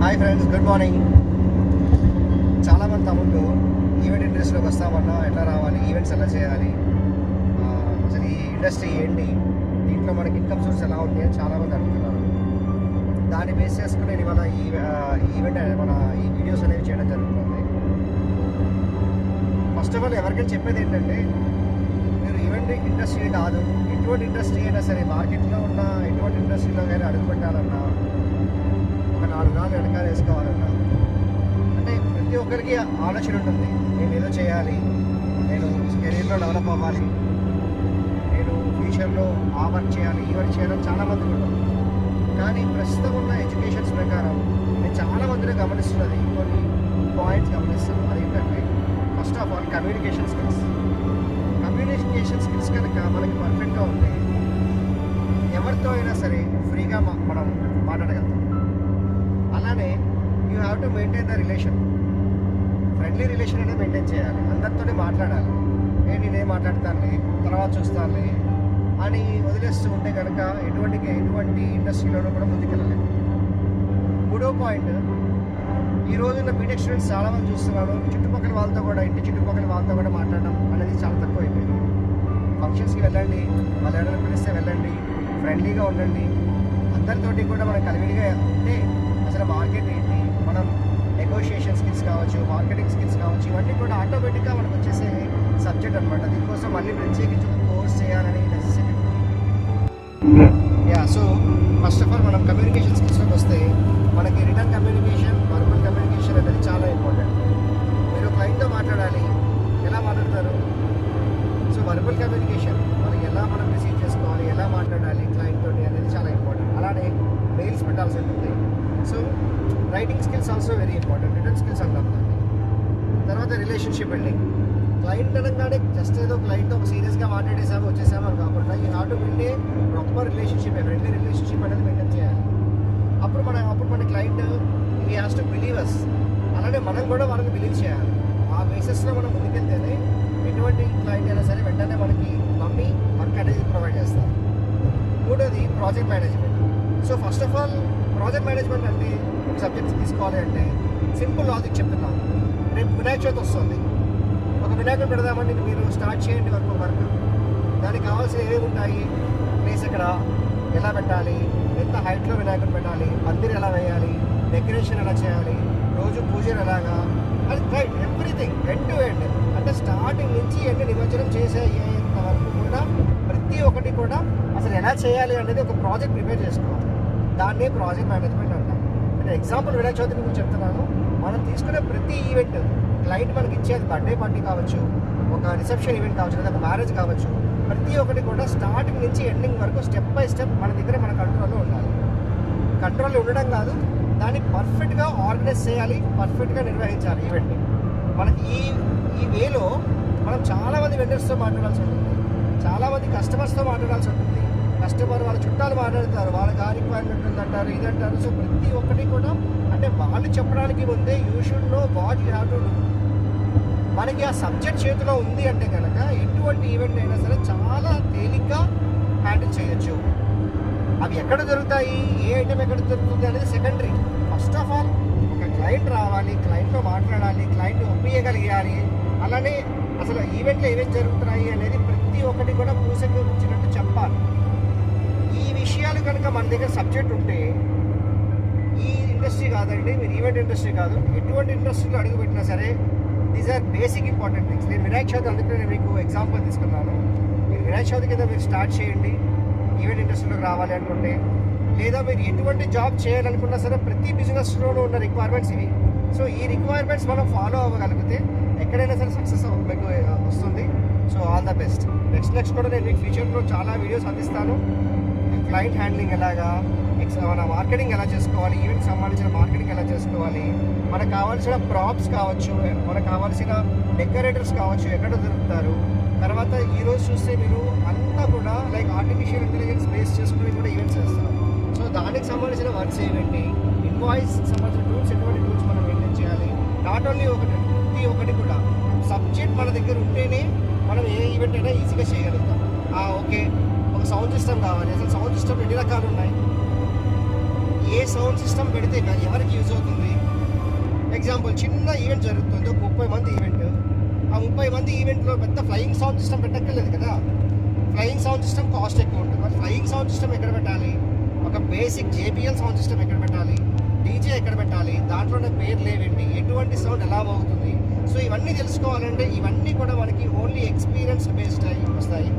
Hi friends, good morning. చాలామంది తమ్ముళ్ళు event ఇండస్ట్రీలోకి వస్తామన్నా ఎట్లా రావాలి, ఈవెంట్స్ ఎలా చేయాలి, అసలు ఈ ఇండస్ట్రీ ఏంటి, దీంట్లో మనకి ఇన్కమ్ సోర్స్ ఎలా ఉంది అని చాలామంది అడుగుతున్నారు. దాన్ని బేస్ చేసుకుని నేను ఇవాళ ఈవెంట్ మన ఈ వీడియోస్ అనేవి చేయడం జరుగుతుంది. ఫస్ట్ ఆఫ్ ఆల్ ఎవరికైనా చెప్పేది ఏంటంటే, మీరు ఈవెంట్ ఇండస్ట్రీ కాదు, ఎటువంటి ఇండస్ట్రీ అయినా సరే, మార్కెట్లో ఉన్న ఎటువంటి ఇండస్ట్రీలో కానీ అడుగు పెట్టాలన్నా, ఒక 4 నాలుగు వెనకాల వేసుకోవాలన్నా, అంటే ప్రతి ఒక్కరికి ఆలోచన ఉంటుంది. నేను ఏదో చేయాలి, నేను కెరీర్లో డెవలప్ అవ్వాలి, నేను ఫ్యూచర్లో ఆ వర్క్ చేయాలి, ఈ వర్క్ చేయాలని చాలామంది ఉంటారు. కానీ ప్రస్తుతం ఉన్న ఎడ్యుకేషన్స్ ప్రకారం నేను చాలామందిని గమనిస్తున్నది కొన్ని పాయింట్స్ గమనిస్తాను. అదేంటంటే, first of all communication skills కనుక మనకి పర్ఫెక్ట్గా ఉంటే ఎవరితో అయినా సరే ఫ్రీగా మనం మాట్లాడగలుగుతాం. అలానే you have to maintain the relation. Friendly relation అనేది మెయింటైన్ చేయాలి, అందరితోనే మాట్లాడాలి. నేనేం మాట్లాడతానులే, తర్వాత చూస్తానులే అని వదిలేస్తూ ఉంటే కనుక ఎటువంటి ఇండస్ట్రీలోనూ కూడా ముందుకెళ్ళలేదు. 3వ పాయింట్, ఈ రోజున్న బీటెక్ స్టూడెంట్స్ చాలామంది చూస్తున్నాను, చుట్టుపక్కల వాళ్ళతో కూడా, ఇంటి చుట్టుపక్కల వాళ్ళతో కూడా మాట్లాడడం అనేది చాలా తక్కువ అయిపోయింది. ఫంక్షన్స్కి వెళ్ళండి, వాళ్ళు ఎవరైనా పిలిస్తే వెళ్ళండి, ఫ్రెండ్లీగా ఉండండి, అందరితోటి కూడా మనం కలివిడిగా ఉంటే అసలు మార్కెట్ ఏంటి, మనం నెగోషియేషన్ స్కిల్స్ కావచ్చు, మార్కెటింగ్ స్కిల్స్ కావచ్చు, ఇవన్నీ కూడా ఆటోమేటిక్గా మనకు వచ్చేసే సబ్జెక్ట్ అనమాట. దీనికోసం మళ్ళీ ప్రత్యేకించి కోర్స్ చేయాలని necessity. So first of all మనం కమ్యూనికేషన్ స్కిల్స్లోకి వస్తే మనకి రిటర్న్ కమ్యూనికేషన్, వర్బల్ కమ్యూనికేషన్ అనేది చాలా ఇంపార్టెంట్. మీరు క్లయింట్తో మాట్లాడాలి, ఎలా మాట్లాడతారు? సో వర్బల్ కమ్యూనికేషన్, మనకి ఎలా మనం రిసీవ్ చేసుకోవాలి, ఎలా మాట్లాడాలి క్లయింట్ తోటి అనేది చాలా ఇంపార్టెంట్. అలానే మెయిల్స్ పెట్టాల్సి ఉంటుంది. So writing skills also very important, written skills అంటాం దాన్ని. తర్వాత రిలేషన్షిప్ బిల్డింగ్. క్లయింట్ అనగానే జస్ట్ ఏదో క్లయింట్తో ఒక సీరియస్గా మాట్లాడేసాము వచ్చేసాము అని కాకుండా, ఈ have to build a proper relationship, friendly relationship అనేది మెయింటైన్ చేయాలి. అప్పుడు మన client he has to believe us. అలానే మనం కూడా వాళ్ళని బిలీవ్ చేయాలి. ఆ బేసిస్లో మనం ముందుకెళ్తేనే ఎటువంటి క్లయింట్ అయినా సరే వెంటనే మనకి నమ్మి వర్క్ అనేది ప్రొవైడ్ చేస్తారు. 3వది project management. So first of all project management అంటే ఒక సబ్జెక్ట్స్ తీసుకోవాలి అంటే సింపుల్ లాజిక్ చెప్తున్నాను. రేపు వినాయక చవితి వస్తుంది, ఒక వినాయకుడు పెడదామని మీరు స్టార్ట్ చేయండి వర్క్. దానికి కావాల్సిన ఏమేమి ఉంటాయి, ప్లేస్ ఎక్కడ, ఎలా పెట్టాలి, ఎంత హైట్లో వినాయకుడు పెట్టాలి, పందిరి ఎలా వేయాలి, డెకరేషన్ ఎలా చేయాలి, రోజు పూజలు ఎలాగా, అది right everything end to end. అంటే స్టార్టింగ్ నుంచి ఎన్ని నిమజ్జనం చేసేంత వరకు కూడా ప్రతి ఒక్కటి కూడా అసలు ఎలా చేయాలి అనేది ఒక ప్రాజెక్ట్ ప్రిపేర్ చేసుకోవాలి. దాన్నే ప్రాజెక్ట్ మేనేజ్మెంట్ అంటాం. నేను ఎగ్జాంపుల్ వినాయక చవితి గురించి చెప్తున్నాను. మనం తీసుకునే ప్రతి ఈవెంట్, క్లయింట్ మనకి ఇచ్చేది బర్త్డే పార్టీ కావచ్చు, ఒక రిసెప్షన్ ఈవెంట్ కావచ్చు, లేదా ఒక మ్యారేజ్ కావచ్చు, ప్రతి ఒక్కటి కూడా స్టార్టింగ్ నుంచి ఎండింగ్ వరకు స్టెప్ బై స్టెప్ మన దగ్గర మన కంట్రోల్లో ఉండాలి. కంట్రోల్లో ఉండడం కాదు, దాన్ని పర్ఫెక్ట్గా ఆర్గనైజ్ చేయాలి, పర్ఫెక్ట్గా నిర్వహించాలి ఈవెంట్ని. మనకి ఈ వేలో మనం చాలామంది వెండర్స్తో మాట్లాడాల్సి ఉంటుంది, చాలామంది కస్టమర్స్తో మాట్లాడాల్సి ఉంటుంది. కస్టమర్ వాళ్ళ చుట్టాలు మాట్లాడతారు, వాళ్ళకి ఆ రిక్వైర్మెంట్ ఉందంటారు, ఇదంటారు. సో ప్రతి ఒక్కటి కూడా అంటే వాళ్ళు చెప్పడానికి ముందే you should know what you have to do. మనకి ఆ సబ్జెక్ట్ చేతిలో ఉంది అంటే కనుక ఎటువంటి ఈవెంట్ అయినా సరే చాలా తేలిగ్గా హ్యాండిల్ చేయొచ్చు. అవి ఎక్కడ దొరుకుతాయి, ఏ ఐటెం ఎక్కడ దొరుకుతుంది అనేది సెకండరీ. ఫస్ట్ ఆఫ్ ఆల్ ఒక క్లయింట్ రావాలి, క్లయింట్తో మాట్లాడాలి, క్లయింట్ ఒప్పియగలిగాలి. అలానే అసలు ఈవెంట్లో ఏమేమి జరుగుతున్నాయి అనేది ప్రతి ఒక్కటి కూడా పూసకి వచ్చినట్టు చెప్పాలి. ఈ విషయాలు కనుక మన దగ్గర సబ్జెక్ట్ ఉంటే, ఈ ఇండస్ట్రీ కాదండి, మీరు ఈవెంట్ ఇండస్ట్రీ కాదు, ఎటువంటి ఇండస్ట్రీలో అడుగుపెట్టినా సరే these are basic important things. నేను వినాయక చవితి అందుకనే నేను మీకు ఎగ్జాంపుల్ తీసుకున్నాను. మీరు వినాయక చవితి కింద మీరు స్టార్ట్ చేయండి ఈవెంట్ ఇండస్ట్రీలోకి రావాలి అనుకుంటే, లేదా మీరు ఎటువంటి జాబ్ చేయాలనుకున్నా సరే ప్రతి బిజినెస్లోనూ ఉన్న రిక్వైర్మెంట్స్ ఇవి. సో ఈ రిక్వైర్మెంట్స్ మనం ఫాలో అవ్వగలిగితే ఎక్కడైనా సరే సక్సెస్ మీకు వస్తుంది. So all the best. Next కూడా నేను మీకు ఫ్యూచర్లో చాలా వీడియోస్ అందిస్తాను. క్లయింట్ హ్యాండ్లింగ్ ఎలాగా, మన మార్కెటింగ్ ఎలా చేసుకోవాలి, ఈవెంట్కి సంబంధించిన మార్కెటింగ్ ఎలా చేసుకోవాలి, మనకు కావాల్సిన ప్రాప్స్ కావచ్చు, మనకు కావాల్సిన డెకరేటర్స్ కావచ్చు, ఎక్కడ దొరుకుతారు. తర్వాత ఈరోజు చూస్తే మీరు అంతా కూడా లైక్ ఆర్టిఫిషియల్ ఇంటెలిజెన్స్ బేస్ చేసుకుని కూడా ఈవెంట్స్ చేస్తారు. సో దానికి సంబంధించిన వర్క్స్ ఏమిటి, ఇన్వాయిస్ సంబంధించిన టూల్స్, ఎటువంటి టూల్స్ మనం మెయింటైన్ చేయాలి. నాట్ ఓన్లీ ప్రతి ఒకటి కూడా సబ్జెక్ట్ మన దగ్గర ఉంటేనే మనం ఏ ఈవెంట్ అయినా ఈజీగా చేయగలుగుతాం. ఓకే, ఒక సౌండ్ సిస్టమ్ కావాలి. అసలు సౌండ్ సిస్టమ్ ఎన్ని రకాలు ఉన్నాయి, ఏ సౌండ్ సిస్టమ్ పెడితే ఎవరికి యూజ్ అవుతుంది. ఎగ్జాంపుల్, చిన్న ఈవెంట్ జరుగుతుంది, ఒక 30 మంది ఈవెంట్. ఆ 30 మంది ఈవెంట్లో పెద్ద ఫ్లయింగ్ సౌండ్ సిస్టమ్ పెట్టక్కర్లేదు కదా. ఫ్లయింగ్ సౌండ్ సిస్టమ్ కాస్ట్ ఎక్కువ ఉంటుంది. మరి ఫ్లయింగ్ సౌండ్ సిస్టమ్ ఎక్కడ పెట్టాలి? ఒక బేసిక్ JBL సౌండ్ సిస్టమ్ ఎక్కడ పెట్టాలి? డీజే ఎక్కడ పెట్టాలి? దాంట్లోనే పేర్లు ఏవేంటి, ఎటువంటి సౌండ్ ఎలా అవుతుంది? సో ఇవన్నీ తెలుసుకోవాలంటే ఇవన్నీ కూడా మనకి ఓన్లీ ఎక్స్పీరియన్స్ బేస్డ్ అయి వస్తాయి.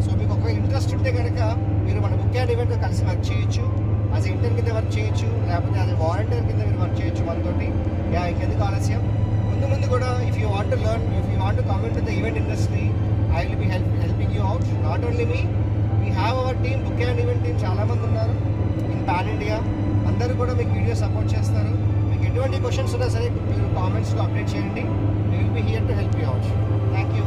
సో మీకు ఒక ఇంట్రెస్ట్ ఉంటే కనుక మీరు మన బుక్ అండ్ ఈవెంట్ కలిసి వర్క్ చేయొచ్చు. యాజ్ ఇంటర్న్ కింద వర్క్ చేయొచ్చు, లేకపోతే యాజ్ వాలంటీర్ కింద మీరు వర్క్ చేయొచ్చు మనతోటి. ఇంకెందుకు ఆలస్యం, ముందు కూడా if you want to learn, if you want to come in to the event industry, I will be helping you out. Not only me, we have our team, book and event team చాలామంది ఉన్నారు in pan India. అందరూ కూడా మీకు video support చేస్తారు. మీకు ఎటువంటి questions ఉన్నా సరే మీరు కామెంట్స్లో అప్డేట్ చేయండి. We will be here to help you out. Thank you.